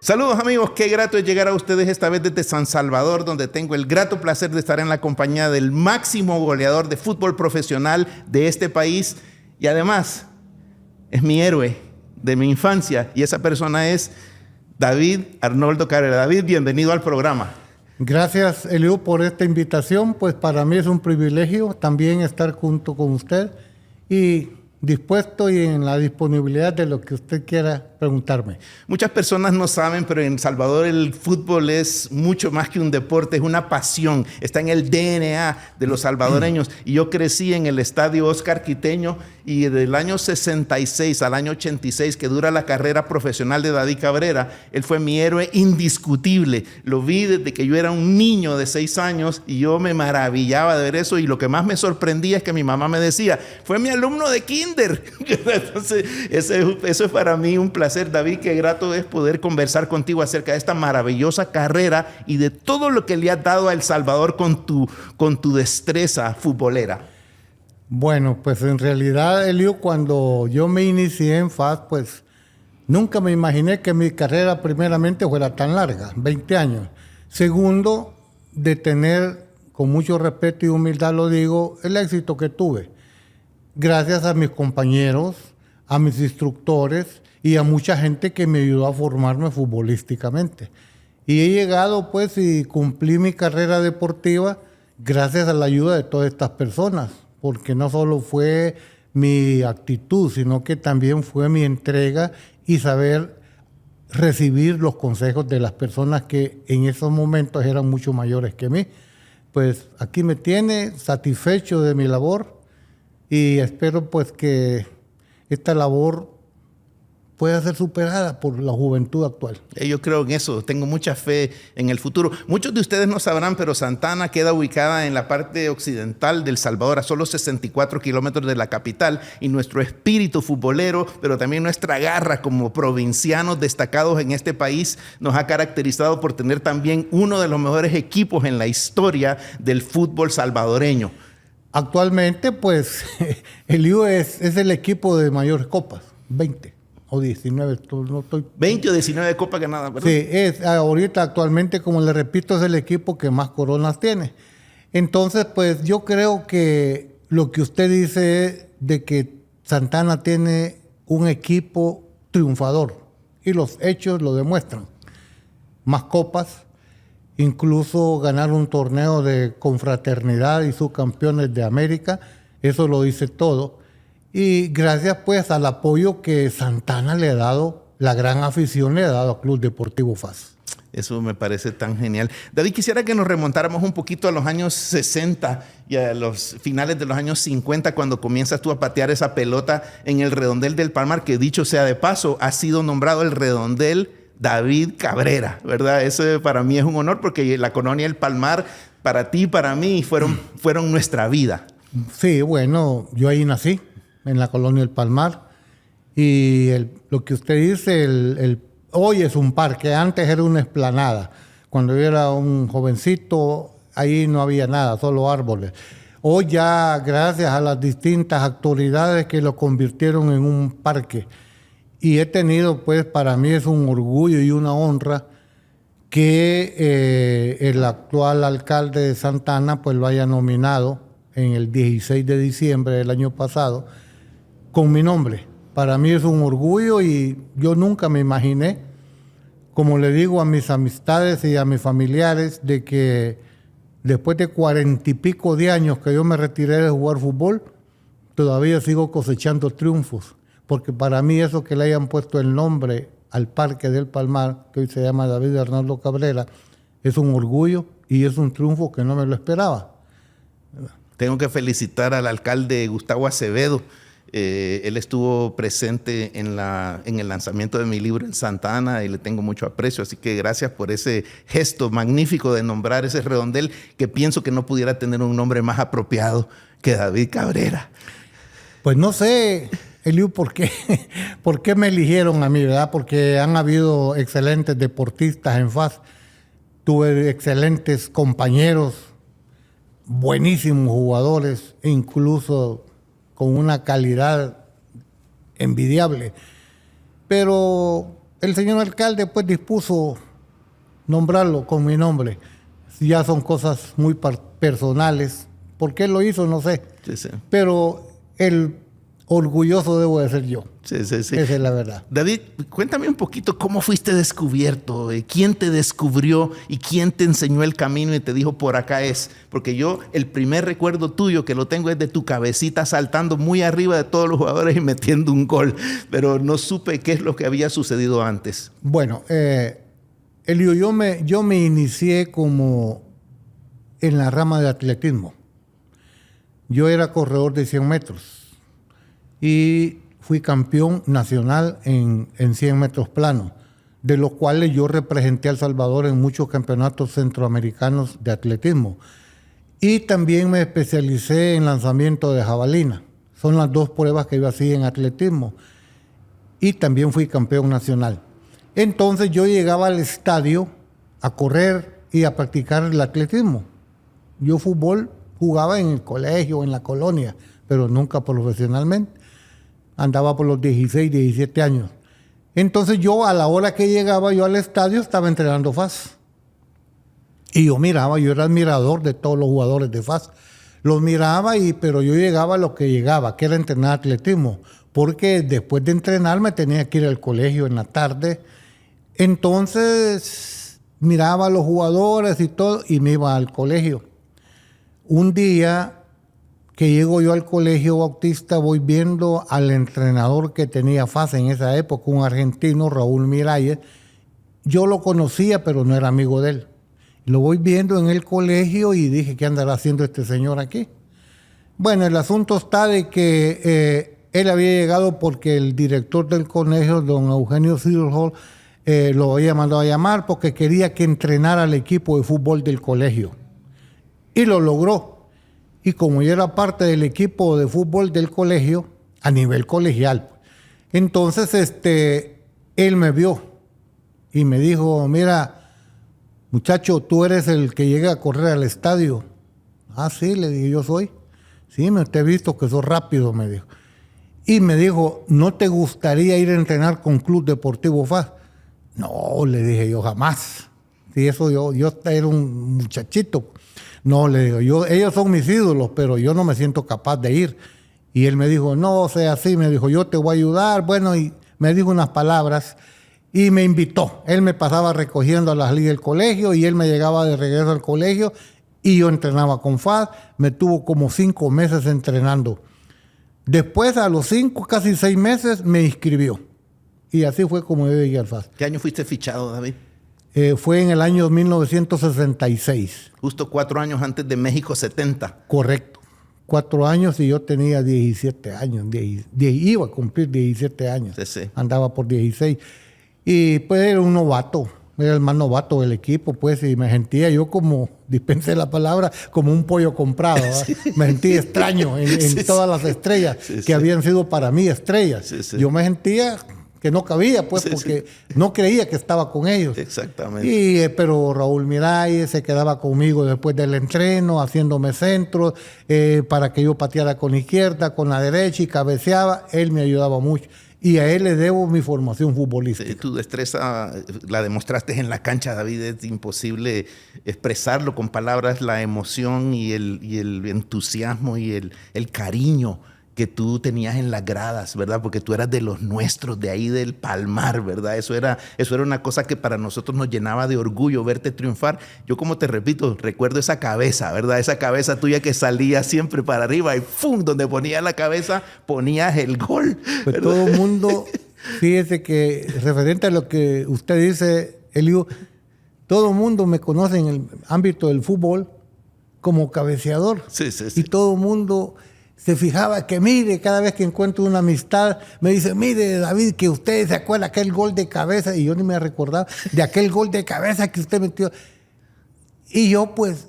Saludos amigos, qué grato es llegar a ustedes esta vez desde San Salvador, donde tengo el grato placer de estar en la compañía del máximo goleador de fútbol profesional de este país y además es mi héroe de mi infancia y esa persona es David Arnoldo Cabrera. David, bienvenido al programa. Gracias, Eliú, por esta invitación. Pues para mí es un privilegio también estar junto con usted y dispuesto y en la disponibilidad de lo que usted quiera preguntarme. Muchas personas no saben, pero en El Salvador el fútbol es mucho más que un deporte, es una pasión, está en el DNA de los salvadoreños. Y yo crecí en el estadio Oscar Quiteño y del año 66 al año 86, que dura la carrera profesional de David Cabrera, él fue mi héroe indiscutible. Lo vi desde que yo era un niño de 6 años y yo me maravillaba de ver eso, y lo que más me sorprendía es que mi mamá me decía, fue mi alumno de kinder. Entonces, eso es para mí un placer. David, qué grato es poder conversar contigo acerca de esta maravillosa carrera y de todo lo que le has dado a El Salvador con tu destreza futbolera. Bueno, pues en realidad, Eliú, cuando yo me inicié en FAS, pues nunca me imaginé que mi carrera primeramente fuera tan larga, 20 años. Segundo, de tener, con mucho respeto y humildad lo digo, el éxito que tuve. Gracias a mis compañeros, a mis instructores y a mucha gente que me ayudó a formarme futbolísticamente. Y he llegado pues y cumplí mi carrera deportiva gracias a la ayuda de todas estas personas, porque no solo fue mi actitud, sino que también fue mi entrega y saber recibir los consejos de las personas que en esos momentos eran mucho mayores que mí. Pues aquí me tiene satisfecho de mi labor y espero pues que esta labor pueda ser superada por la juventud actual. Yo creo en eso, tengo mucha fe en el futuro. Muchos de ustedes no sabrán, pero Santa Ana queda ubicada en la parte occidental de El Salvador, a solo 64 kilómetros de la capital, y nuestro espíritu futbolero, pero también nuestra garra como provincianos destacados en este país, nos ha caracterizado por tener también uno de los mejores equipos en la historia del fútbol salvadoreño. Actualmente, pues, el IU es el equipo de mayores copas, 20 o 19. No estoy... 20 o 19 copas ganadas, ¿verdad? Sí, ahorita actualmente, como le repito, es el equipo que más coronas tiene. Entonces, pues, yo creo que lo que usted dice es de que Santa Ana tiene un equipo triunfador y los hechos lo demuestran. Más copas. Incluso ganar un torneo de confraternidad y subcampeones de América, eso lo dice todo. Y gracias pues al apoyo que Santa Ana le ha dado, la gran afición le ha dado al Club Deportivo FAS. Eso me parece tan genial. David, quisiera que nos remontáramos un poquito a los años 60 y a los finales de los años 50, cuando comienzas tú a patear esa pelota en el redondel del Palmar, que dicho sea de paso, ha sido nombrado el redondel David Cabrera, ¿verdad? Eso para mí es un honor, porque la colonia El Palmar, para ti y para mí, fueron nuestra vida. Sí, bueno, yo ahí nací, en la colonia El Palmar, y lo que usted dice, hoy es un parque, antes era una explanada. Cuando yo era un jovencito, ahí no había nada, solo árboles. Hoy ya, gracias a las distintas autoridades que lo convirtieron en un parque, y he tenido, pues, para mí es un orgullo y una honra que el actual alcalde de Santa Ana, pues, lo haya nominado en el 16 de diciembre del año pasado con mi nombre. Para mí es un orgullo y yo nunca me imaginé, como le digo a mis amistades y a mis familiares, de que después de 40 y pico de años que yo me retiré de jugar fútbol, todavía sigo cosechando triunfos. Porque para mí eso que le hayan puesto el nombre al Parque del Palmar, que hoy se llama David Arnoldo Cabrera, es un orgullo y es un triunfo que no me lo esperaba. Tengo que felicitar al alcalde Gustavo Acevedo. Él estuvo presente en el lanzamiento de mi libro en Santa Ana y le tengo mucho aprecio. Así que gracias por ese gesto magnífico de nombrar ese redondel, que pienso que no pudiera tener un nombre más apropiado que David Cabrera. Pues no sé, Eliú, ¿por qué me eligieron a mí, verdad? Porque han habido excelentes deportistas en FAS. Tuve excelentes compañeros, buenísimos jugadores, incluso con una calidad envidiable. Pero el señor alcalde pues dispuso nombrarlo con mi nombre. Ya son cosas muy personales. ¿Por qué lo hizo? No sé. Sí, sí. Pero el orgulloso debo de ser yo. Sí, sí, sí. Esa es la verdad. David, cuéntame un poquito cómo fuiste descubierto, quién te descubrió y quién te enseñó el camino y te dijo por acá es. Porque yo, el primer recuerdo tuyo que lo tengo es de tu cabecita saltando muy arriba de todos los jugadores y metiendo un gol. Pero no supe qué es lo que había sucedido antes. Bueno, Elio, yo me inicié como en la rama de atletismo. Yo era corredor de 100 metros y fui campeón nacional en 100 metros plano, de los cuales yo representé a El Salvador en muchos campeonatos centroamericanos de atletismo. Y también me especialicé en lanzamiento de jabalina. Son las dos pruebas que yo hacía en atletismo. Y también fui campeón nacional. Entonces yo llegaba al estadio a correr y a practicar el atletismo. Yo fútbol jugaba en el colegio, en la colonia, pero nunca profesionalmente. Andaba por los 16, 17 años. Entonces yo, a la hora que llegaba yo al estadio, estaba entrenando FAS. Y yo miraba, yo era admirador de todos los jugadores de FAS. Los miraba, pero yo llegaba a lo que llegaba, que era entrenar atletismo. Porque después de entrenar me tenía que ir al colegio en la tarde. Entonces miraba a los jugadores y todo, y me iba al colegio. Un día que llego yo al colegio Bautista, voy viendo al entrenador que tenía FAS en esa época, un argentino, Raúl Miralles. Yo lo conocía, pero no era amigo de él. Lo voy viendo en el colegio y dije, ¿qué andará haciendo este señor aquí? Bueno, el asunto está de que él había llegado porque el director del colegio, don Eugenio Silverhall, lo había mandado a llamar porque quería que entrenara al equipo de fútbol del colegio. Y lo logró. Y como yo era parte del equipo de fútbol del colegio, a nivel colegial, entonces él me vio y me dijo, mira, muchacho, tú eres el que llega a correr al estadio. Ah, sí, le dije, yo soy. Sí, me te he visto que sos rápido, me dijo. Y me dijo, ¿no te gustaría ir a entrenar con Club Deportivo FAS? No, le dije yo, jamás. Sí, eso yo era un muchachito. No, le digo, ellos son mis ídolos, pero yo no me siento capaz de ir. Y él me dijo, no sea así, me dijo, yo te voy a ayudar. Bueno, y me dijo unas palabras y me invitó. Él me pasaba recogiendo a las ligas del colegio y él me llegaba de regreso al colegio y yo entrenaba con FAS. Me tuvo como 5 meses entrenando. Después, a los 5, casi 6 meses, me inscribió. Y así fue como yo llegué al FAS. ¿Qué año fuiste fichado, David? Fue en el año 1966. Justo 4 años antes de México 70. Correcto. 4 años y yo tenía 17 años. Iba a cumplir 17 años. Sí, sí. Andaba por 16. Y pues era un novato. Era el más novato del equipo, pues, y me sentía yo como, dispense la palabra, como un pollo comprado. Sí. Me sentía extraño en todas las estrellas que habían sido para mí estrellas. Sí, sí. Yo me sentía que no cabía, pues, porque no creía que estaba con ellos. Exactamente. Pero Raúl Miralles se quedaba conmigo después del entreno, haciéndome centros, para que yo pateara con la izquierda, con la derecha y cabeceaba. Él me ayudaba mucho. Y a él le debo mi formación futbolística. Sí, tu destreza la demostraste en la cancha, David. Es imposible expresarlo con palabras, la emoción y el entusiasmo y el cariño que tú tenías en las gradas, ¿verdad? Porque tú eras de los nuestros, de ahí del Palmar, ¿verdad? Eso era una cosa que para nosotros nos llenaba de orgullo verte triunfar. Yo, como te repito, recuerdo esa cabeza, ¿verdad? Esa cabeza tuya que salía siempre para arriba y ¡fum! Donde ponías la cabeza, ponías el gol. Pues todo el mundo, fíjese que referente a lo que usted dice, Elio, todo el mundo me conoce en el ámbito del fútbol como cabeceador. Sí, sí, sí. Y todo el mundo se fijaba que, mire, cada vez que encuentro una amistad, me dice, mire, David, que usted se acuerda aquel gol de cabeza, y yo ni me recordaba de aquel gol de cabeza que usted metió. Y yo, pues,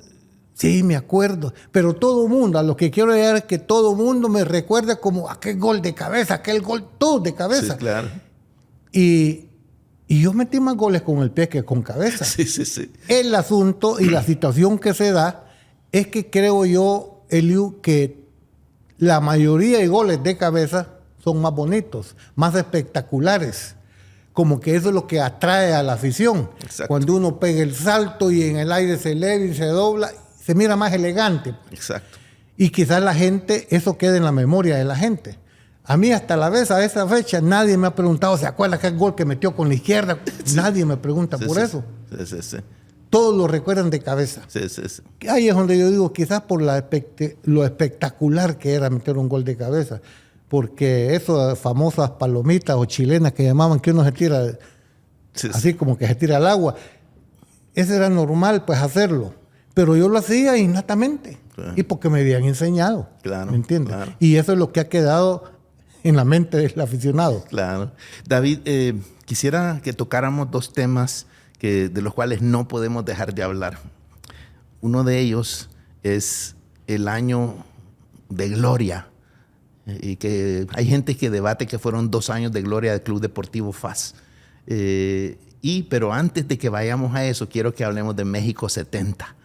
sí, me acuerdo. Pero todo el mundo, a lo que quiero llegar es que todo el mundo me recuerda como aquel gol de cabeza, aquel gol todo de cabeza. Sí, claro. Y yo metí más goles con el pie que con cabeza. Sí, sí, sí. El asunto y la situación que se da es que creo yo, Eliu, que la mayoría de goles de cabeza son más bonitos, más espectaculares. como que eso es lo que atrae a la afición. Exacto. Cuando uno pega el salto y en el aire se eleva y se dobla, se mira más elegante. Exacto. Y quizás la gente, eso quede en la memoria de la gente. A mí hasta la vez, a esa fecha, nadie me ha preguntado, ¿se acuerda aquel gol que metió con la izquierda? Sí. Nadie me pregunta por eso. Sí. Todos lo recuerdan de cabeza. Sí. Ahí es donde yo digo, quizás por lo espectacular que era meter un gol de cabeza. Porque esas famosas palomitas o chilenas que llamaban que uno se tira, así como que se tira al agua, eso era normal, pues hacerlo. Pero yo lo hacía innatamente. Claro. Y porque me habían enseñado. Claro. ¿Me entiendes? Claro. Y eso es lo que ha quedado en la mente del aficionado. Claro. David, quisiera que tocáramos dos temas de los cuales no podemos dejar de hablar. Uno de ellos es el año de gloria. Y que hay gente que debate que fueron 2 años de gloria del Club Deportivo FAS. Pero antes de que vayamos a eso, quiero que hablemos de México 70.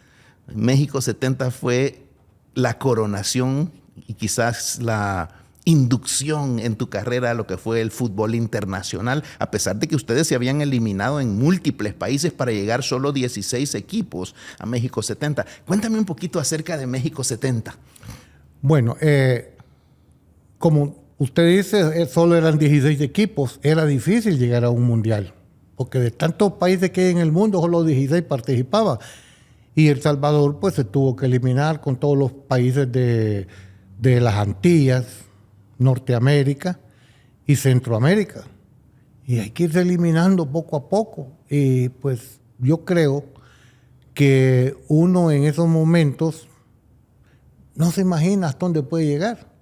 México 70 fue la coronación y quizás la inducción en tu carrera a lo que fue el fútbol internacional, a pesar de que ustedes se habían eliminado en múltiples países para llegar solo 16 equipos a México 70. Cuéntame un poquito acerca de México 70. Bueno, como usted dice, solo eran 16 equipos. Era difícil llegar a un mundial, porque de tantos países que hay en el mundo, solo 16 participaban. Y El Salvador pues se tuvo que eliminar con todos los países de las Antillas, Norteamérica y Centroamérica. Y hay que irse eliminando poco a poco. Y pues yo creo que uno en esos momentos no se imagina hasta dónde puede llegar.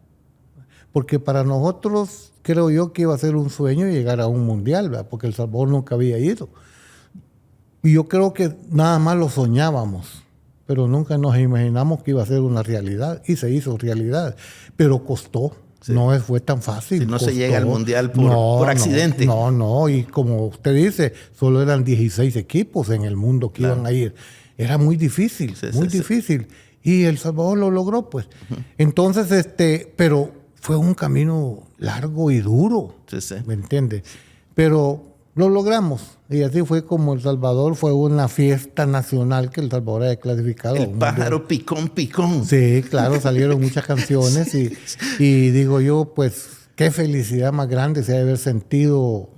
Porque para nosotros creo yo que iba a ser un sueño llegar a un mundial, ¿verdad? Porque El Salvador nunca había ido. Y yo creo que nada más lo soñábamos, pero nunca nos imaginamos que iba a ser una realidad. Y se hizo realidad, pero costó. Sí. No fue tan fácil. Si no costó. Se llega al mundial por accidente. No. Y como usted dice, solo eran 16 equipos en el mundo que iban a ir. Era muy difícil, muy difícil. Y El Salvador lo logró, pues. Entonces, pero fue un camino largo y duro. ¿Me entiende? Pero lo logramos. Y así fue como El Salvador fue una fiesta nacional que El Salvador había clasificado. El pájaro picón. Sí, claro, salieron muchas canciones y digo yo, pues, qué felicidad más grande se debe haber sentido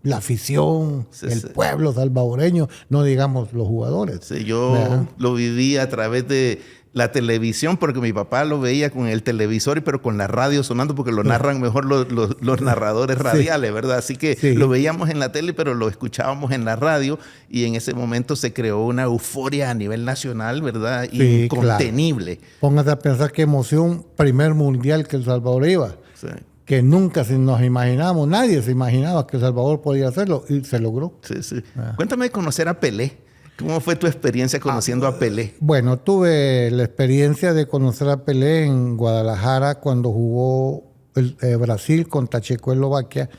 la afición, el pueblo salvadoreño, no digamos los jugadores. Sí, yo lo viví a través de la televisión, porque mi papá lo veía con el televisor, pero con la radio sonando, porque lo narran mejor los narradores radiales, ¿verdad? Así que lo veíamos en la tele, pero lo escuchábamos en la radio, y en ese momento se creó una euforia a nivel nacional, ¿verdad? Incontenible. Claro. Póngase a pensar qué emoción, primer mundial que El Salvador iba. Sí. Que nunca nos imaginamos, nadie se imaginaba que El Salvador podía hacerlo, y se logró. Sí. Cuéntame de conocer a Pelé. ¿Cómo fue tu experiencia conociendo a Pelé? Bueno, tuve la experiencia de conocer a Pelé en Guadalajara cuando jugó Brasil contra Checoslovaquia.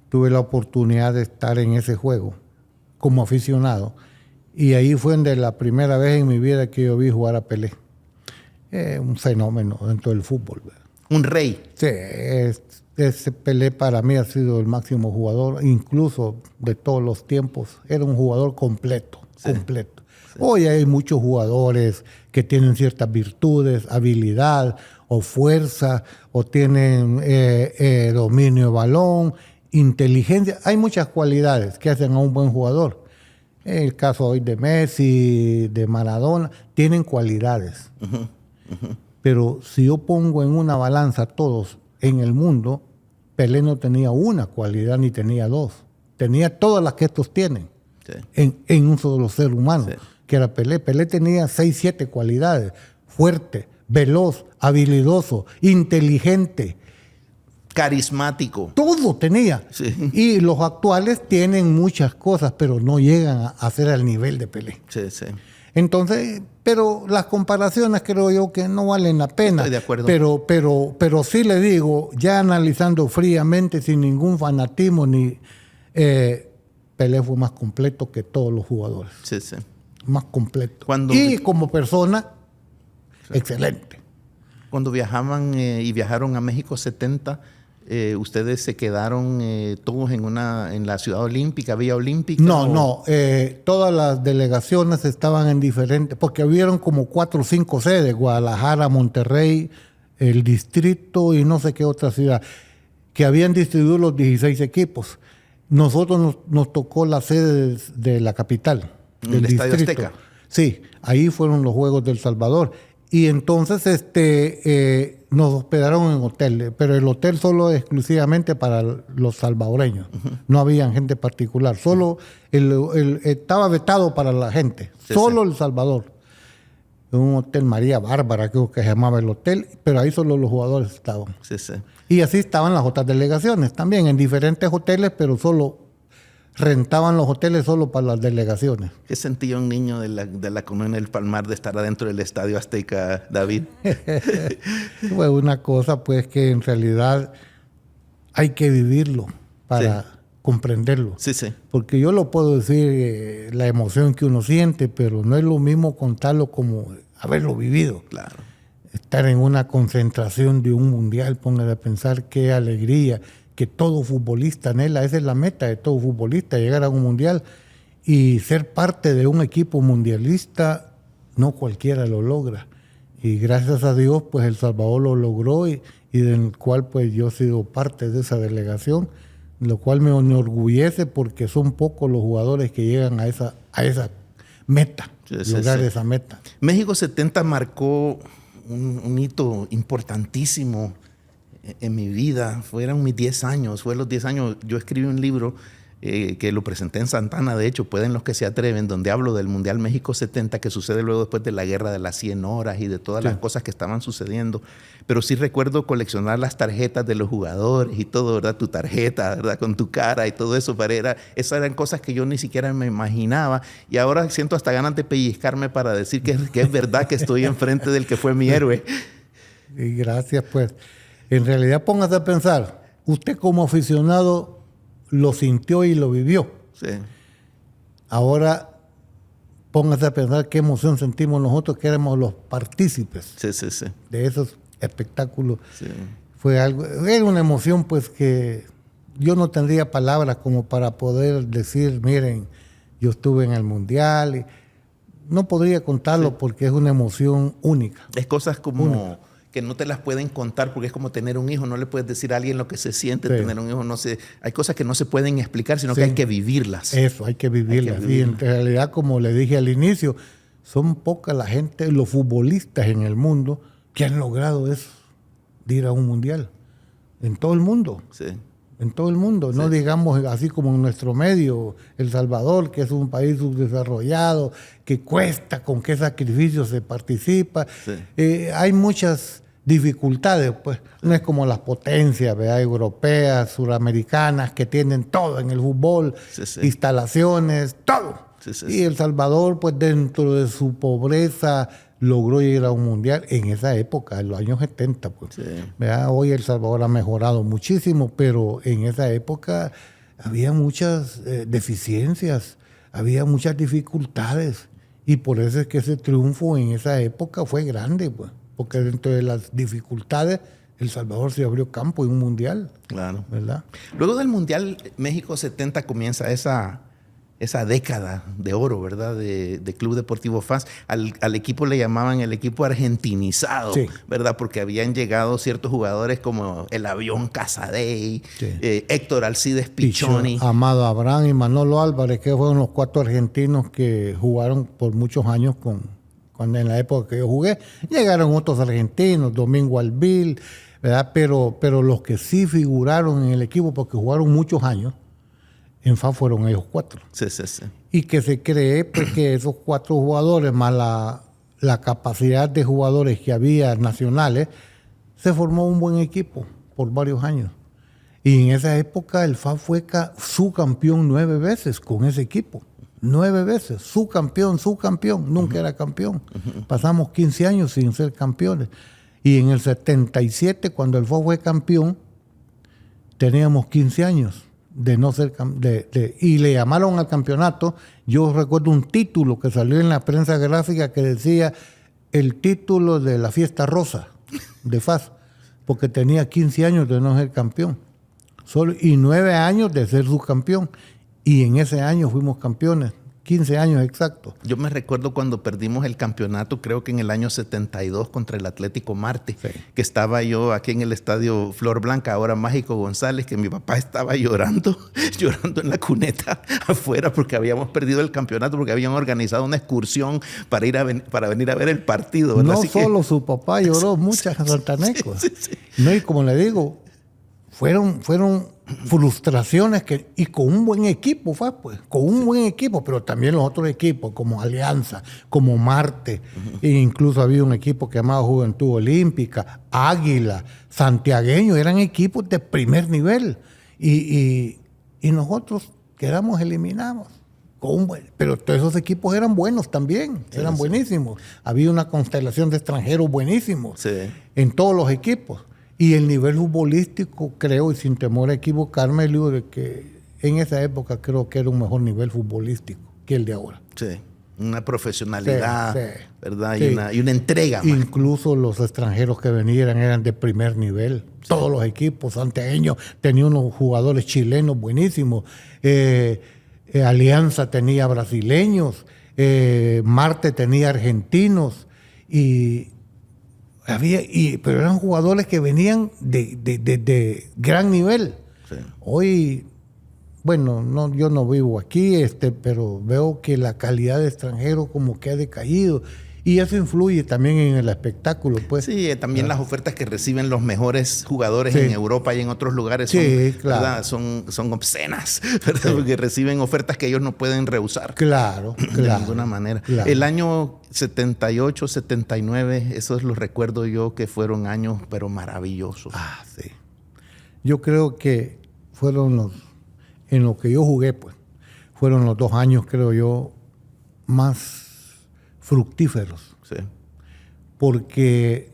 Tuve la oportunidad de estar en ese juego como aficionado. Y ahí fue donde la primera vez en mi vida que yo vi jugar a Pelé. Un fenómeno dentro del fútbol, ¿verdad? Un rey. Sí, ese Pelé para mí ha sido el máximo jugador, incluso de todos los tiempos. Era un jugador completo. Sí. Hoy hay muchos jugadores que tienen ciertas virtudes, habilidad o fuerza, o tienen dominio de balón, inteligencia. Hay muchas cualidades que hacen a un buen jugador. El caso hoy de Messi, de Maradona, tienen cualidades. Pero si yo pongo en una balanza a todos en el mundo, Pelé no tenía una cualidad ni tenía dos. Tenía todas las que estos tienen. Sí. En un solo ser humano, que era Pelé. Pelé tenía 6, 7 cualidades. Fuerte, veloz, habilidoso, inteligente. Carismático. Todo tenía. Sí. Y los actuales tienen muchas cosas, pero no llegan a ser al nivel de Pelé. Sí. Entonces, pero las comparaciones creo yo que no valen la pena. Estoy de acuerdo. Pero sí le digo, ya analizando fríamente, sin ningún fanatismo ni... Pelé fue más completo que todos los jugadores. Sí. Más completo. Y como persona, excelente. Cuando viajaron a México 70, ¿Ustedes se quedaron todos en la Ciudad Olímpica, Villa Olímpica? No. Todas las delegaciones estaban en diferentes, porque hubieron como 4 o 5 sedes, Guadalajara, Monterrey, el Distrito y no sé qué otra ciudad, que habían distribuido los 16 equipos. Nosotros nos tocó la sede de la capital, del Estadio Distrito. Azteca. Sí, ahí fueron los Juegos del Salvador. Y entonces nos hospedaron en hotel, pero el hotel solo exclusivamente para los salvadoreños. No había gente particular, solo estaba vetado para la gente, solo El Salvador. Un hotel María Bárbara, creo que se llamaba el hotel, pero ahí solo los jugadores estaban. Sí. Y así estaban las otras delegaciones también, en diferentes hoteles, pero solo rentaban los hoteles solo para las delegaciones. ¿Qué sentía un niño de la Colonia del Palmar de estar adentro del Estadio Azteca, David? Fue una cosa pues que en realidad hay que vivirlo para comprenderlo. Sí. Porque yo lo puedo decir, la emoción que uno siente, pero no es lo mismo contarlo como haberlo vivido. Claro. Estar en una concentración de un mundial, póngale a pensar qué alegría, que todo futbolista anhela, esa es la meta de todo futbolista, llegar a un mundial y ser parte de un equipo mundialista, no cualquiera lo logra. Y gracias a Dios, pues El Salvador lo logró y del cual pues yo he sido parte de esa delegación, lo cual me enorgullece porque son pocos los jugadores que llegan a esa meta, lograr esa meta. México 70 marcó un hito importantísimo en mi vida. Fueron mis 10 años, fue los 10 años. Yo escribí un libro que lo presenté en Santana, de hecho, pueden los que se atreven, donde hablo del Mundial México 70, que sucede luego después de la guerra de las 100 horas y de todas las cosas que estaban sucediendo. Pero sí recuerdo coleccionar las tarjetas de los jugadores y todo, ¿verdad? Tu tarjeta, ¿verdad? Con tu cara y todo eso. Esas eran cosas que yo ni siquiera me imaginaba. Y ahora siento hasta ganas de pellizcarme para decir que es verdad que estoy enfrente del que fue mi héroe. Y gracias, pues. En realidad, póngase a pensar, usted como aficionado lo sintió y lo vivió. Sí. Ahora, póngase a pensar qué emoción sentimos nosotros que éramos los partícipes de esos espectáculos. Sí. Era una emoción pues que yo no tendría palabras como para poder decir, miren, yo estuve en el Mundial. Y no podría contarlo porque es una emoción única. Es cosas como que no te las pueden contar porque es como tener un hijo. No le puedes decir a alguien lo que se siente tener un hijo. No sé, hay cosas que no se pueden explicar, sino que hay que vivirlas. Eso, hay que vivirlas. Y en realidad, como le dije al inicio, son pocas la gente, los futbolistas en el mundo que han logrado eso, de ir a un mundial. En todo el mundo. Sí. En todo el mundo. No digamos así como en nuestro medio, El Salvador, que es un país subdesarrollado, que cuesta, con qué sacrificio se participa. Sí. Hay muchas dificultades, pues. No es como las potencias, ¿verdad? Europeas, suramericanas, que tienen todo en el fútbol, instalaciones, todo. Y El Salvador, pues dentro de su pobreza, logró llegar a un mundial en esa época, en los años 70. Pues. ¿Verdad? Hoy El Salvador ha mejorado muchísimo, pero en esa época había muchas deficiencias, había muchas dificultades. Y por eso es que ese triunfo en esa época fue grande, pues, porque dentro de las dificultades El Salvador se abrió campo en un mundial. Claro. ¿Verdad? Luego del Mundial México 70 comienza esa década de oro, ¿verdad? De Club Deportivo FAS. Al equipo le llamaban el equipo argentinizado, ¿verdad? Porque habían llegado ciertos jugadores como el Avión Casadei, Héctor Alcides Pichoni. Amado Abraham y Manolo Álvarez, que fueron los 4 argentinos que jugaron por muchos años cuando en la época que yo jugué. Llegaron otros argentinos, Domingo Albil, ¿verdad? Pero los que sí figuraron en el equipo, porque jugaron muchos años, en FAS fueron ellos 4. Sí. Y que se cree pues, que esos 4 jugadores, más la capacidad de jugadores que había nacionales, se formó un buen equipo por varios años. Y en esa época el FAS fue subcampeón 9 veces con ese equipo. 9 veces, subcampeón, nunca era campeón. Pasamos 15 años sin ser campeones. Y en el 77, cuando el FAS fue campeón, teníamos 15 años de no ser y le llamaron al campeonato. Yo recuerdo un título que salió en la prensa gráfica que decía el título de la fiesta rosa de FAS, porque tenía 15 años de no ser campeón. y 9 años de ser subcampeón. Y en ese año fuimos campeones. 15 años exactos. Yo me recuerdo cuando perdimos el campeonato, creo que en el año 72 contra el Atlético Marte, Sí. que estaba yo aquí en el estadio Flor Blanca, ahora Mágico González, que mi papá estaba llorando, llorando en la cuneta afuera porque habíamos perdido el campeonato, porque habían organizado una excursión para venir a ver el partido, ¿verdad? No Así solo su papá lloró, muchas santanecos. No, y como le digo, fueron frustraciones y con un buen equipo con un buen equipo, pero también los otros equipos como Alianza, como Marte, e incluso había un equipo que llamaba Juventud Olímpica, Águila, Santiagueño, eran equipos de primer nivel y nosotros quedamos eliminados. Pero todos esos equipos eran buenos también, eran buenísimos. Había una constelación de extranjeros buenísimos en todos los equipos. Y el nivel futbolístico, creo, y sin temor a equivocarme, digo de que en esa época creo que era un mejor nivel futbolístico que el de ahora. Sí, una profesionalidad, Sí. ¿verdad? Sí. Y una entrega. Man. Incluso los extranjeros que venían eran de primer nivel. Sí. Todos los equipos santiagueños tenían unos jugadores chilenos buenísimos. Alianza tenía brasileños. Marte tenía argentinos. Pero eran jugadores que venían de gran nivel. Sí. Hoy, bueno, yo no vivo aquí, pero veo que la calidad de extranjero como que ha decaído. Y eso influye también en el espectáculo, pues. Sí, también las ofertas que reciben los mejores jugadores en Europa y en otros lugares son obscenas, ¿verdad? Sí. Porque reciben ofertas que ellos no pueden rehusar. Claro. De ninguna manera. Claro. El año 78, 79, esos los recuerdo yo que fueron años, pero maravillosos. Sí. Yo creo que fueron en lo que yo jugué, pues, fueron los 2 años, creo yo, más fructíferos. Sí. Porque,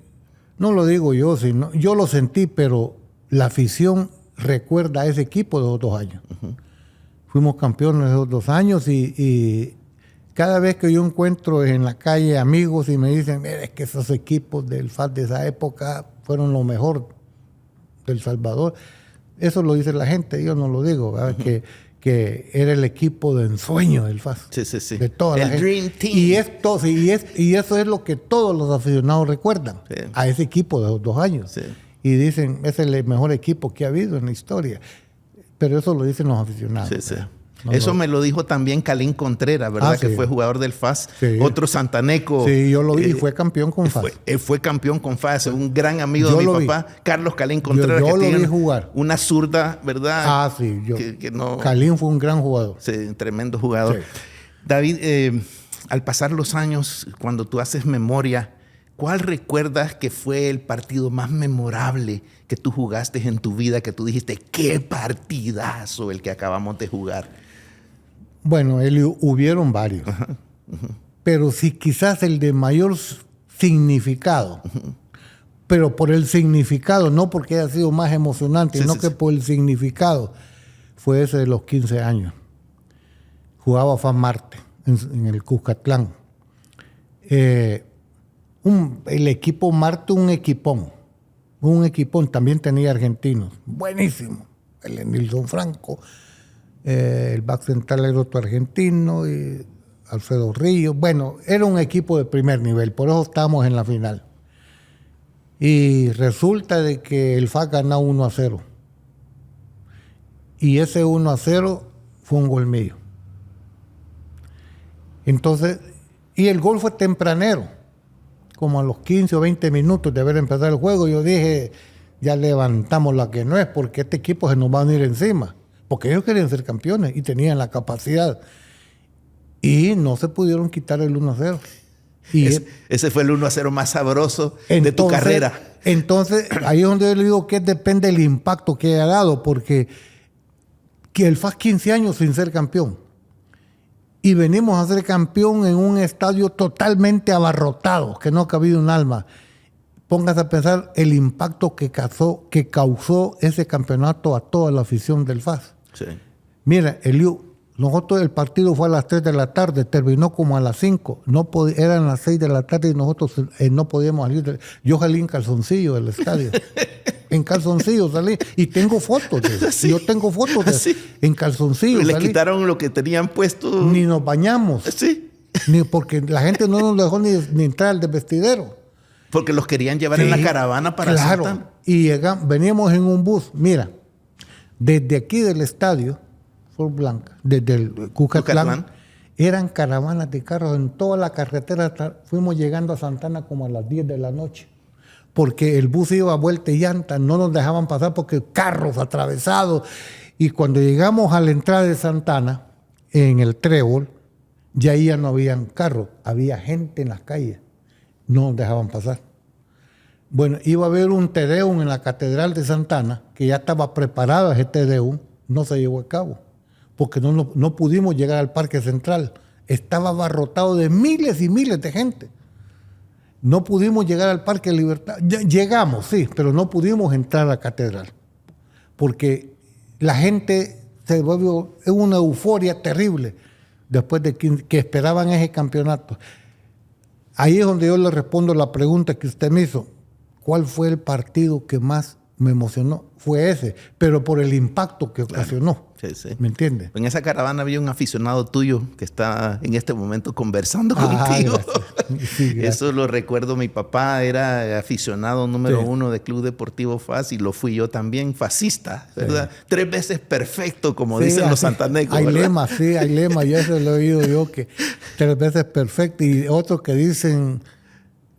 no lo digo yo, sino yo lo sentí, pero la afición recuerda a ese equipo de los 2 años. Uh-huh. Fuimos campeones de los 2 años y cada vez que yo encuentro en la calle amigos y me dicen, mira, es que esos equipos del FAS de esa época fueron lo mejor del Salvador. Eso lo dice la gente, yo no lo digo, ¿verdad? Uh-huh. Que era el equipo de ensueño del FAS. Sí. De toda la gente. Dream Team. Y eso es lo que todos los aficionados recuerdan, a ese equipo de los 2 años. Sí. Y dicen, es el mejor equipo que ha habido en la historia. Pero eso lo dicen los aficionados. Sí. Eso me lo dijo también Calín Contreras, ¿verdad? Que fue jugador del FAS. Sí. Otro santaneco. Sí, yo lo vi y fue campeón con FAS. Fue campeón con FAS. Un gran amigo de mi papá, Carlos Calín Contreras. Yo lo vi jugar. Una zurda, ¿verdad? Sí. Calín fue un gran jugador. Sí, un tremendo jugador. Sí. David, al pasar los años, cuando tú haces memoria, ¿cuál recuerdas que fue el partido más memorable que tú jugaste en tu vida? Que tú dijiste, ¡qué partidazo el que acabamos de jugar! Bueno, hubieron varios, pero sí quizás el de mayor significado, pero por el significado, no porque haya sido más emocionante, sino que por el significado, fue ese de los 15 años. Jugaba FAS Marte en el Cuscatlán. El equipo Marte, un equipón, también tenía argentinos, buenísimo, el Nilson Franco. El back central era otro argentino, y Alfredo Ríos. Bueno, era un equipo de primer nivel, por eso estábamos en la final. Y resulta de que el FAS ganó 1-0. Y ese 1-0 fue un gol mío. Entonces, y el gol fue tempranero, como a los 15 o 20 minutos de haber empezado el juego. Yo dije, ya levantamos la que no es, porque este equipo se nos va a venir encima. Porque ellos querían ser campeones y tenían la capacidad. Y no se pudieron quitar el 1-0. Ese fue el 1-0 más sabroso de tu carrera. Entonces, ahí es donde yo le digo que depende del impacto que haya dado, porque que el FAS 15 años sin ser campeón. Y venimos a ser campeón en un estadio totalmente abarrotado, que no ha cabido un alma. Póngase a pensar el impacto que causó ese campeonato a toda la afición del FAS. Sí. Mira, Eliu, Nosotros el partido fue a las 3 de la tarde, terminó como a las 5. Eran las 6 de la tarde y nosotros no podíamos salir. Yo salí en calzoncillo del estadio. En calzoncillo salí. Y tengo fotos de eso. Sí. Yo tengo fotos de eso. Sí. En calzoncillo Le salí. quitaron lo que tenían puesto. Ni nos bañamos. Sí. Ni porque la gente no nos dejó ni entrar al vestidero. Porque los querían llevar en la caravana para Claro. Santana. Y veníamos en un bus. Mira, desde aquí del estadio, Flor Blanca, desde el Cucatlán, eran caravanas de carros en toda la carretera. Fuimos llegando a Santana como a las 10 de la noche. Porque el bus iba a vuelta y llanta, no nos dejaban pasar porque carros atravesados. Y cuando llegamos a la entrada de Santana, en el Trébol, ya no habían carros, había gente en las calles. No nos dejaban pasar. Bueno, iba a haber un Te Deum en la Catedral de Santana, que ya estaba preparado ese Te Deum, no se llevó a cabo, porque no pudimos llegar al Parque Central. Estaba abarrotado de miles y miles de gente. No pudimos llegar al Parque Libertad. Llegamos, sí, pero no pudimos entrar a la catedral, porque la gente se volvió en una euforia terrible después de que esperaban ese campeonato. Ahí es donde yo le respondo la pregunta que usted me hizo. ¿Cuál fue el partido que más me emocionó? Fue ese, pero por el impacto que ocasionó. Sí, sí. ¿Me entiende? En esa caravana había un aficionado tuyo que está en este momento conversando contigo. Sí, gracias. Eso lo recuerdo. Mi papá era aficionado número 1 de Club Deportivo FAS y lo fui yo también, fascista, ¿verdad? Sí. 3 veces perfecto, como dicen los santanecos. Hay lemas, sí, hay lemas. Yo eso lo he oído yo, que 3 veces perfecto. Y otros que dicen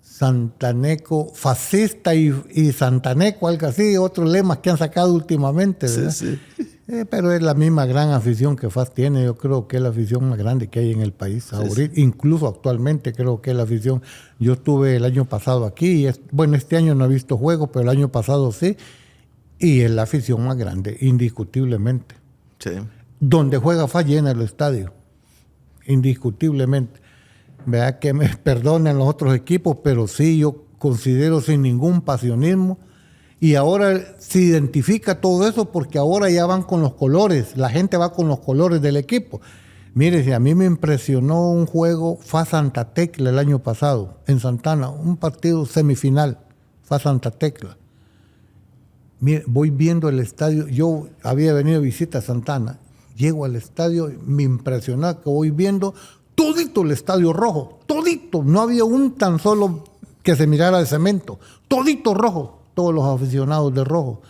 santaneco, fascista y santaneco, algo así. Otros lemas que han sacado últimamente, ¿verdad? Sí, sí. Pero es la misma gran afición que FAS tiene. Yo creo que es la afición más grande que hay en el país ahorita. Sí. Incluso actualmente creo que es la afición. Yo estuve el año pasado aquí. Bueno, este año no he visto juegos, pero el año pasado sí. Y es la afición más grande, indiscutiblemente. Sí. Donde juega FAS llena el estadio. Indiscutiblemente. Vea que me perdonen los otros equipos, pero sí, yo considero sin ningún pasionismo. Y ahora se identifica todo eso porque ahora ya van con los colores. La gente va con los colores del equipo. Mire, si a mí me impresionó un juego FAS Santa Tecla el año pasado en Santana, un partido semifinal, FAS Santa Tecla. Mire, voy viendo el estadio. Yo había venido a visita a Santana. Llego al estadio, me impresionó que voy viendo todito el estadio rojo. Todito. No había un tan solo que se mirara de cemento. Todito rojo. Todos los aficionados de rojo.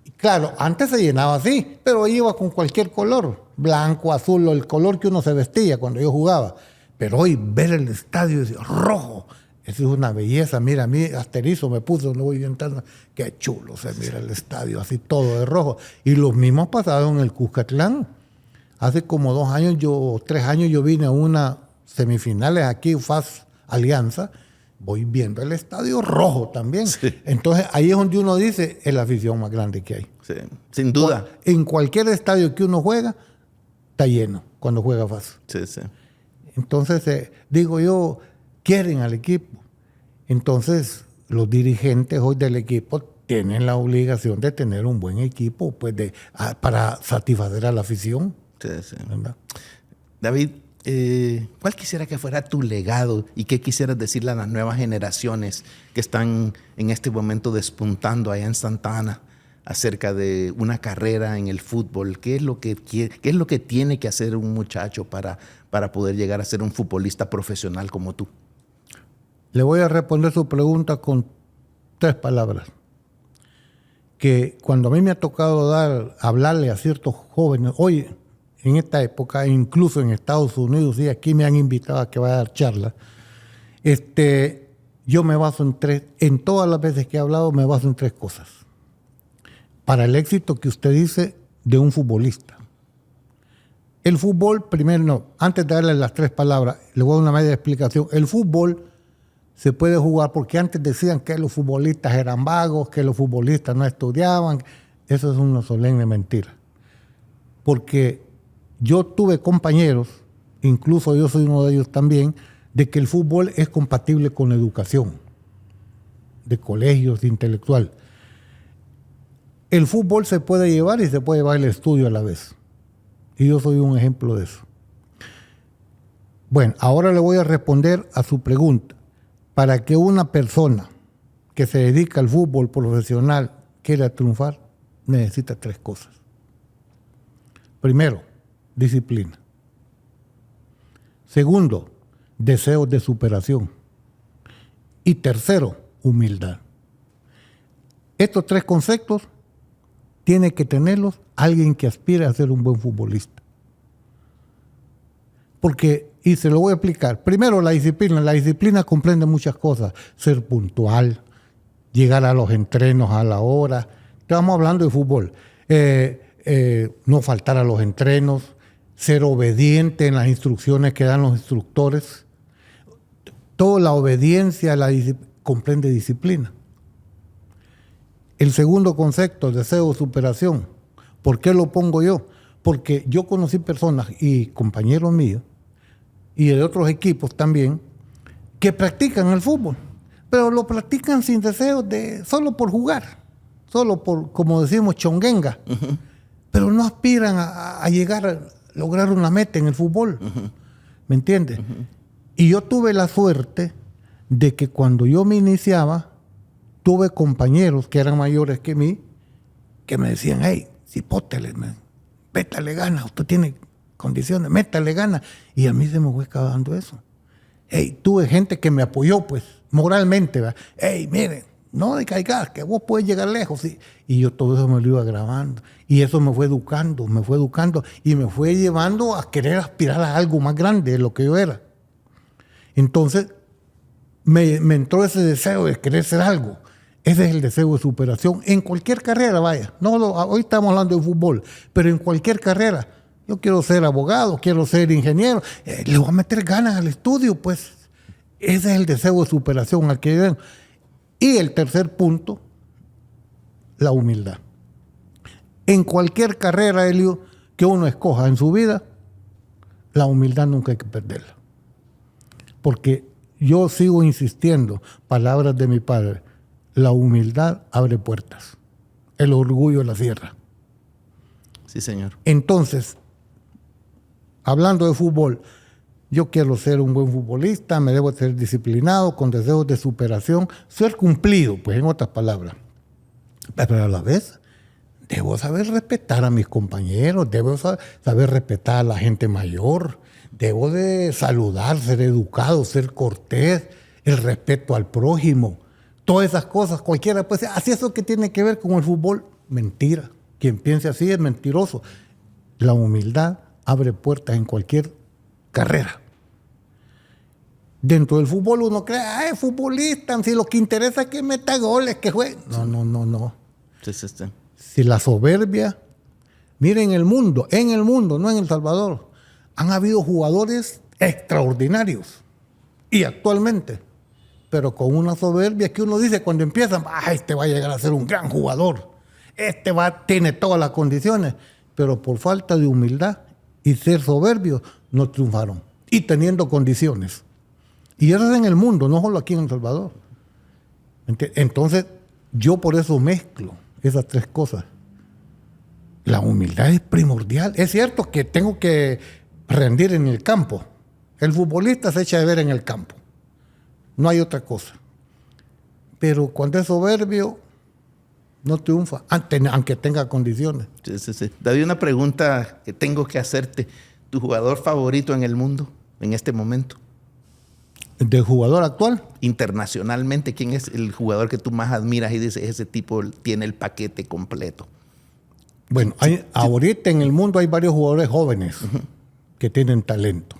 Y claro, antes se llenaba así, pero iba con cualquier color, blanco, azul, o el color que uno se vestía cuando yo jugaba. Pero hoy ver el estadio rojo, eso es una belleza. Mira, a mí asterizo me puso, no voy entrando, qué chulo se mira el estadio, así todo de rojo. Y los mismos pasaron en el Cuscatlán. Hace como 2 años, 3 años, yo vine a una semifinales aquí, FAS Alianza. Voy viendo el estadio rojo también. Sí. Entonces, ahí es donde uno dice, es la afición más grande que hay. Sí, sin duda. En cualquier estadio que uno juega, está lleno cuando juega FAS. Sí, sí. Entonces, digo yo, quieren al equipo. Entonces, los dirigentes hoy del equipo tienen la obligación de tener un buen equipo pues para satisfacer a la afición. Sí, sí. ¿Verdad? David, ¿cuál quisiera que fuera tu legado y qué quisieras decirle a las nuevas generaciones que están en este momento despuntando allá en Santana acerca de una carrera en el fútbol? ¿Qué es lo que tiene que hacer un muchacho para poder llegar a ser un futbolista profesional como tú? Le voy a responder su pregunta con 3 palabras. Que cuando a mí me ha tocado hablarle a ciertos jóvenes, hoy en esta época, incluso en Estados Unidos, y aquí me han invitado a que vaya a dar charlas, yo me baso en todas las veces que he hablado, me baso en 3 cosas. Para el éxito que usted dice de un futbolista. El fútbol, primero, antes de darle las 3 palabras, le voy a dar una media explicación. El fútbol se puede jugar porque antes decían que los futbolistas eran vagos, que los futbolistas no estudiaban. Eso es una solemne mentira. Porque yo tuve compañeros, incluso yo soy uno de ellos también, de que el fútbol es compatible con la educación, de colegios, de intelectual. El fútbol se puede llevar y se puede llevar el estudio a la vez. Y yo soy un ejemplo de eso. Bueno, ahora le voy a responder a su pregunta. Para que una persona que se dedica al fútbol profesional quiera triunfar, necesita 3 cosas. Primero, disciplina. Segundo, deseos de superación. Y tercero, humildad. Estos 3 conceptos tiene que tenerlos alguien que aspire a ser un buen futbolista. Porque, y se lo voy a explicar, primero la disciplina comprende muchas cosas, ser puntual, llegar a los entrenos a la hora, estamos hablando de fútbol, no faltar a los entrenos, ser obediente en las instrucciones que dan los instructores, toda la obediencia comprende disciplina. El segundo concepto, deseo de superación, ¿por qué lo pongo yo? Porque yo conocí personas y compañeros míos y de otros equipos también que practican el fútbol, pero lo practican sin deseo solo por jugar, solo por, como decimos, chonguenga, pero no aspiran a llegar a lograr una meta en el fútbol, ¿me entiendes? Y yo tuve la suerte de que cuando yo me iniciaba, tuve compañeros que eran mayores que mí, que me decían, hey, cipótele, métale ganas, usted tiene condiciones, métale ganas. Y a mí se me fue acabando eso. Hey, tuve gente que me apoyó, pues, moralmente, ¿verdad? Hey, miren, no decaigas, que vos puedes llegar lejos. ¿Sí? Y yo todo eso me lo iba grabando. Y eso me fue educando y me fue llevando a querer aspirar a algo más grande de lo que yo era. Entonces, me entró ese deseo de querer ser algo. Ese es el deseo de superación en cualquier carrera, vaya. Hoy estamos hablando de fútbol, pero en cualquier carrera. Yo quiero ser abogado, quiero ser ingeniero. Le voy a meter ganas al estudio, pues. Ese es el deseo de superación al que llegan. Y el tercer punto, la humildad. En cualquier carrera, Elio, que uno escoja en su vida, la humildad nunca hay que perderla. Porque yo sigo insistiendo, palabras de mi padre, la humildad abre puertas, el orgullo la cierra. Sí, señor. Entonces, hablando de fútbol, yo quiero ser un buen futbolista, me debo ser disciplinado, con deseos de superación, ser cumplido, pues en otras palabras. Pero a la vez, debo saber respetar a mis compañeros, debo saber respetar a la gente mayor, debo de saludar, ser educado, ser cortés, el respeto al prójimo. Todas esas cosas, cualquiera puede decir, así eso que tiene que ver con el fútbol, mentira. Quien piense así es mentiroso. La humildad abre puertas en cualquier carrera. Dentro del fútbol uno cree, es futbolista, si lo que interesa es que meta goles, que juegue. No. Sí. Si la soberbia, miren en el mundo, no en El Salvador, han habido jugadores extraordinarios. Y actualmente, pero con una soberbia que uno dice cuando empiezan, este va a llegar a ser un gran jugador, tiene todas las condiciones, pero por falta de humildad y ser soberbios no triunfaron, y teniendo condiciones. Y eso es en el mundo, no solo aquí en El Salvador. Entonces, yo por eso mezclo esas 3 cosas. La humildad es primordial. Es cierto que tengo que rendir en el campo. El futbolista se echa de ver en el campo. No hay otra cosa. Pero cuando es soberbio, no triunfa, aunque tenga condiciones. Sí. David, una pregunta que tengo que hacerte. ¿Tu jugador favorito en el mundo en este momento? ¿Del jugador actual? Internacionalmente, ¿quién es el jugador que tú más admiras y dices, ese tipo tiene el paquete completo? Bueno, ahorita en el mundo hay varios jugadores jóvenes que tienen talento.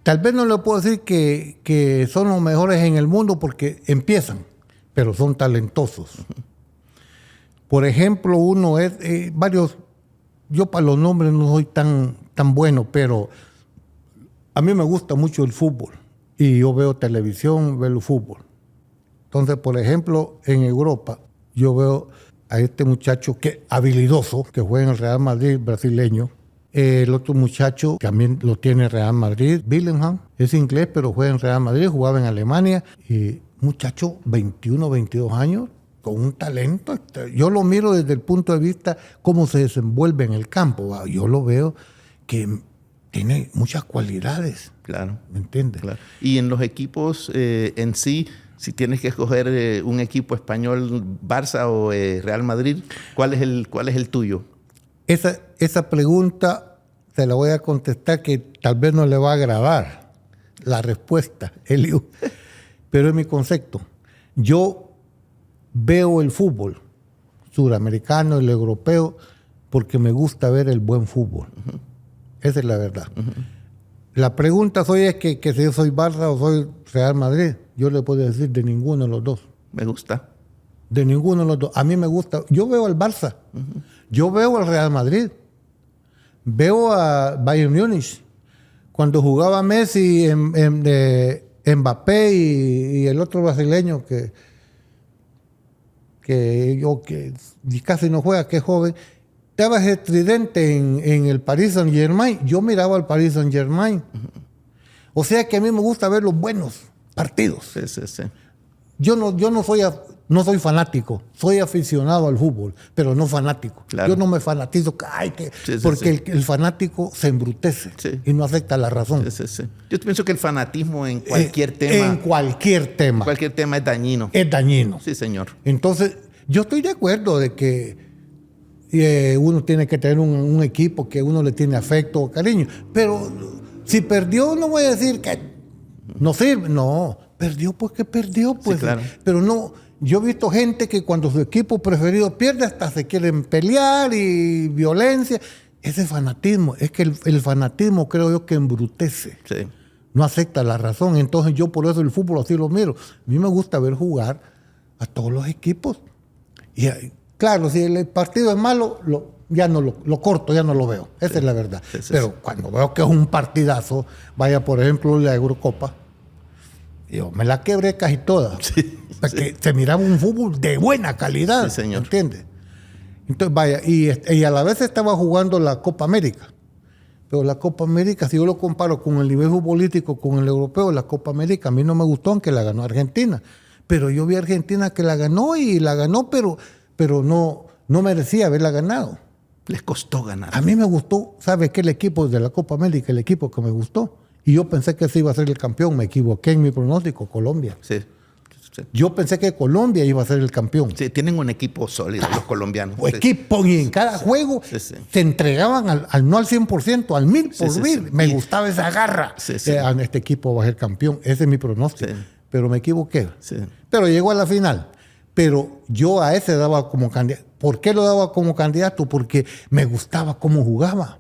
Tal vez no le puedo decir que son los mejores en el mundo porque empiezan, pero son talentosos. Por ejemplo, uno es, varios, yo para los nombres no soy tan bueno, pero a mí me gusta mucho el fútbol y yo veo televisión, veo el fútbol. Entonces, por ejemplo, en Europa, yo veo a este muchacho habilidoso, que juega en el Real Madrid, brasileño. El otro muchacho también lo tiene Real Madrid, Bellingham, es inglés, pero juega en Real Madrid, jugaba en Alemania. Y muchacho, 21, 22 años, con un talento. Yo lo miro desde el punto de vista cómo se desenvuelve en el campo. ¿Va? Yo lo veo que tiene muchas cualidades. Claro. ¿Me entiendes? Claro. Y en los equipos en sí, si tienes que escoger un equipo español, Barça o Real Madrid, ¿cuál es el tuyo? Esa pregunta te la voy a contestar que tal vez no le va a agradar la respuesta, Eliu, pero es mi concepto. Yo veo el fútbol suramericano, el europeo, porque me gusta ver el buen fútbol. Uh-huh. Esa es la verdad. Uh-huh. La pregunta es que si yo soy Barça o soy Real Madrid, yo le puedo decir de ninguno de los dos. Me gusta. De ninguno de los dos. A mí me gusta. Yo veo al Barça. Uh-huh. Yo veo al Real Madrid. Veo a Bayern Múnich. Cuando jugaba Messi, Mbappé y el otro brasileño que casi no juega, que es joven, estaba ese tridente en el Paris Saint-Germain. Yo miraba al Paris Saint-Germain. Uh-huh. O sea que a mí me gusta ver los buenos partidos. Sí. Yo no soy fanático, soy aficionado al fútbol, pero no fanático. Claro. Yo no me fanatizo, porque el fanático se embrutece y no acepta la razón. Sí. Yo pienso que el fanatismo en cualquier tema... En cualquier tema. Cualquier tema es dañino. Es dañino. Sí, señor. Entonces, yo estoy de acuerdo de que uno tiene que tener un equipo que uno le tiene afecto o cariño, pero si perdió, no voy a decir que no sirve. No, perdió porque perdió, pues. Sí, claro. Pero no... Yo he visto gente que cuando su equipo preferido pierde hasta se quieren pelear y violencia. Ese fanatismo, es que el fanatismo creo yo que embrutece. Sí. No acepta la razón. Entonces yo por eso el fútbol así lo miro. A mí me gusta ver jugar a todos los equipos. Y claro, si el partido es malo, ya no lo corto, ya no lo veo. Esa es la verdad. Sí, pero cuando veo que es un partidazo, vaya por ejemplo la Eurocopa, yo me la quebré casi toda. Porque se miraba un fútbol de buena calidad. Sí, señor. ¿Entiendes? Entonces, vaya, y a la vez estaba jugando la Copa América. Pero la Copa América, si yo lo comparo con el nivel futbolístico, con el europeo, la Copa América, a mí no me gustó, aunque la ganó Argentina. Pero yo vi a Argentina que la ganó, pero no merecía haberla ganado. Les costó ganar. A mí me gustó, ¿sabes qué? El equipo de la Copa América, el equipo que me gustó. Y yo pensé que ese iba a ser el campeón. Me equivoqué en mi pronóstico, Colombia. Sí. Yo pensé que Colombia iba a ser el campeón. Sí, tienen un equipo sólido los colombianos. Equipo, y en cada juego se entregaban no al 100%, al 1000 por mil. Me gustaba esa garra. Este equipo va a ser campeón. Ese es mi pronóstico. Sí. Pero me equivoqué. Sí. Pero llegó a la final. Pero yo a ese daba como candidato. ¿Por qué lo daba como candidato? Porque me gustaba cómo jugaba.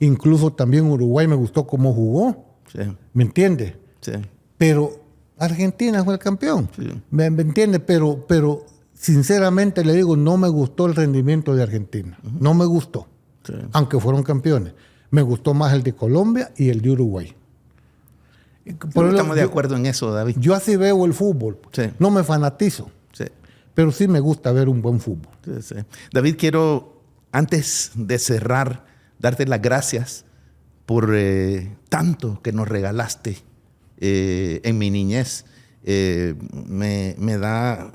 Incluso también Uruguay me gustó cómo jugó. Sí. ¿Me entiendes? Sí. Pero Argentina fue el campeón. Sí. ¿Me entiendes? Pero sinceramente le digo, no me gustó el rendimiento de Argentina. Uh-huh. No me gustó. Sí. Aunque fueron campeones. Me gustó más el de Colombia y el de Uruguay. Estamos de acuerdo en eso, David. Yo así veo el fútbol. Sí. No me fanatizo. Sí. Pero sí me gusta ver un buen fútbol. Sí. David, quiero, antes de cerrar, darte las gracias por tanto que nos regalaste en mi niñez. Me da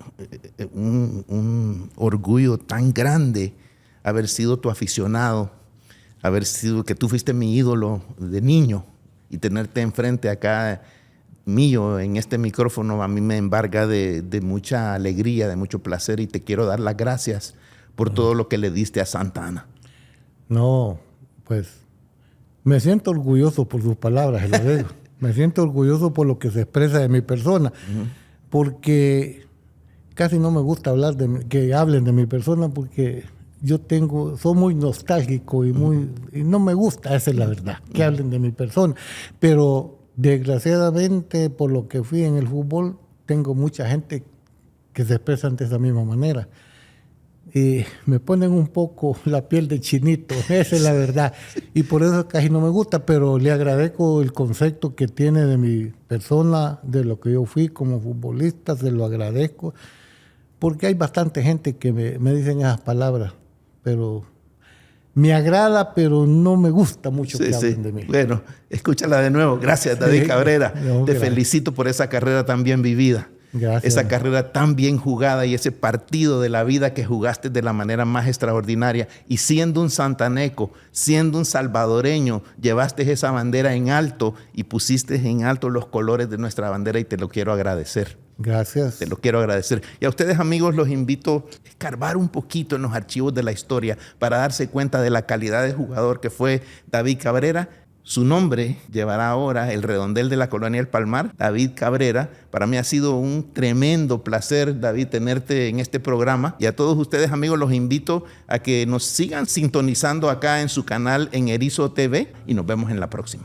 un orgullo tan grande haber sido tu aficionado, haber sido que tú fuiste mi ídolo de niño y tenerte enfrente acá mío en este micrófono a mí me embarga de mucha alegría, de mucho placer y te quiero dar las gracias por todo lo que le diste a Santa Ana. No, pues me siento orgulloso por sus palabras, lo digo. Me siento orgulloso por lo que se expresa de mi persona, porque casi no me gusta hablar que hablen de mi persona, porque soy muy nostálgico y no me gusta, esa es la verdad, que hablen de mi persona. Pero desgraciadamente, por lo que fui en el fútbol, tengo mucha gente que se expresa de esa misma manera. Y me ponen un poco la piel de chinito, esa es la verdad. Y por eso casi no me gusta, pero le agradezco el concepto que tiene de mi persona, de lo que yo fui como futbolista, se lo agradezco, porque hay bastante gente que me dicen esas palabras, pero me agrada, pero no me gusta mucho que hablen de mí. Bueno, escúchala de nuevo. Gracias, David Cabrera. Te felicito por esa carrera tan bien vivida. Gracias. Esa carrera tan bien jugada y ese partido de la vida que jugaste de la manera más extraordinaria. Y siendo un santaneco, siendo un salvadoreño, llevaste esa bandera en alto y pusiste en alto los colores de nuestra bandera y te lo quiero agradecer. Gracias. Te lo quiero agradecer. Y a ustedes, amigos, los invito a escarbar un poquito en los archivos de la historia para darse cuenta de la calidad de jugador que fue David Cabrera. Su nombre llevará ahora el redondel de la Colonia El Palmar, David Cabrera. Para mí ha sido un tremendo placer, David, tenerte en este programa. Y a todos ustedes, amigos, los invito a que nos sigan sintonizando acá en su canal en Erizo TV y nos vemos en la próxima.